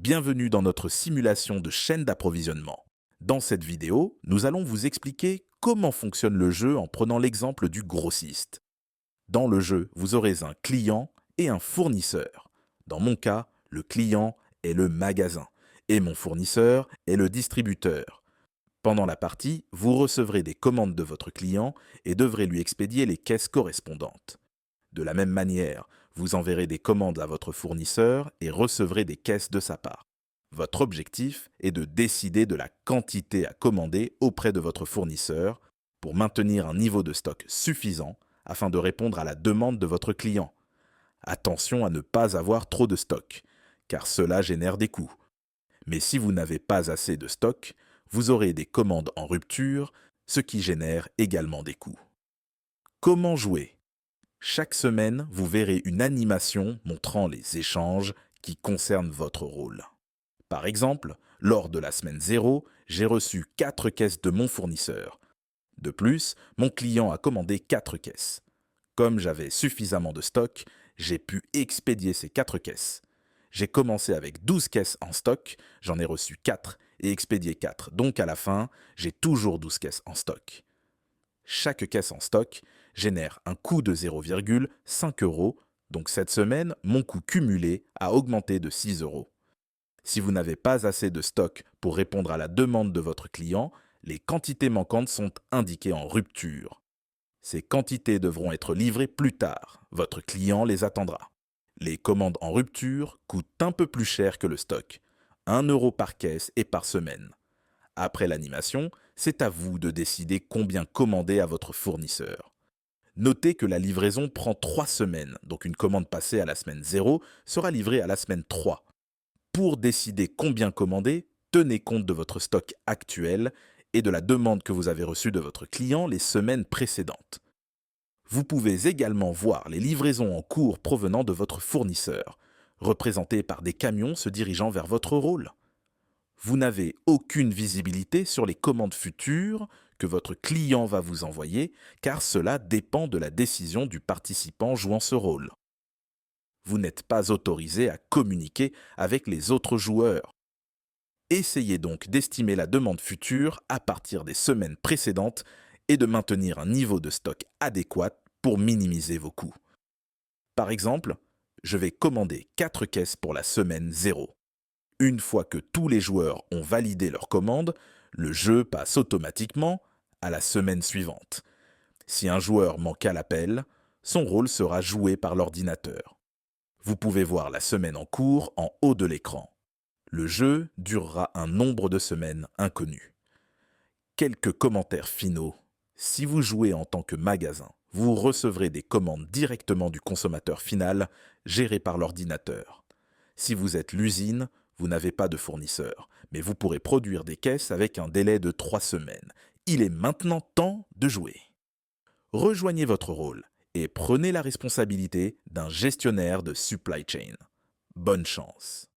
Bienvenue dans notre simulation de chaîne d'approvisionnement. Dans cette vidéo, nous allons vous expliquer comment fonctionne le jeu en prenant l'exemple du grossiste. Dans le jeu, vous aurez un client et un fournisseur. Dans mon cas, le client est le magasin et mon fournisseur est le distributeur. Pendant la partie, vous recevrez des commandes de votre client et devrez lui expédier les caisses correspondantes. De la même manière, vous enverrez des commandes à votre fournisseur et recevrez des caisses de sa part. Votre objectif est de décider de la quantité à commander auprès de votre fournisseur pour maintenir un niveau de stock suffisant afin de répondre à la demande de votre client. Attention à ne pas avoir trop de stock, car cela génère des coûts. Mais si vous n'avez pas assez de stock, vous aurez des commandes en rupture, ce qui génère également des coûts. Comment jouer ? Chaque semaine, vous verrez une animation montrant les échanges qui concernent votre rôle. Par exemple, lors de la semaine 0, j'ai reçu 4 caisses de mon fournisseur. De plus, mon client a commandé 4 caisses. Comme j'avais suffisamment de stock, j'ai pu expédier ces 4 caisses. J'ai commencé avec 12 caisses en stock, j'en ai reçu 4 et expédié 4. Donc à la fin, j'ai toujours 12 caisses en stock. Chaque caisse en stock génère un coût de 0,5 euros, donc cette semaine, mon coût cumulé a augmenté de 6 euros. Si vous n'avez pas assez de stock pour répondre à la demande de votre client, les quantités manquantes sont indiquées en rupture. Ces quantités devront être livrées plus tard, votre client les attendra. Les commandes en rupture coûtent un peu plus cher que le stock, 1 euro par caisse et par semaine. Après l'animation, c'est à vous de décider combien commander à votre fournisseur. Notez que la livraison prend 3 semaines, donc une commande passée à la semaine 0 sera livrée à la semaine 3. Pour décider combien commander, tenez compte de votre stock actuel et de la demande que vous avez reçue de votre client les semaines précédentes. Vous pouvez également voir les livraisons en cours provenant de votre fournisseur, représentées par des camions se dirigeant vers votre rôle. Vous n'avez aucune visibilité sur les commandes futures que votre client va vous envoyer, car cela dépend de la décision du participant jouant ce rôle. Vous n'êtes pas autorisé à communiquer avec les autres joueurs. Essayez donc d'estimer la demande future à partir des semaines précédentes et de maintenir un niveau de stock adéquat pour minimiser vos coûts. Par exemple, je vais commander 4 caisses pour la semaine 0. Une fois que tous les joueurs ont validé leur commande, le jeu passe automatiquement à la semaine suivante. Si un joueur manque à l'appel, son rôle sera joué par l'ordinateur. Vous pouvez voir la semaine en cours en haut de l'écran. Le jeu durera un nombre de semaines inconnu. Quelques commentaires finaux. Si vous jouez en tant que magasin, vous recevrez des commandes directement du consommateur final, gérées par l'ordinateur. Si vous êtes l'usine, vous n'avez pas de fournisseur, mais vous pourrez produire des caisses avec un délai de 3 semaines. Il est maintenant temps de jouer. Rejoignez votre rôle et prenez la responsabilité d'un gestionnaire de supply chain. Bonne chance!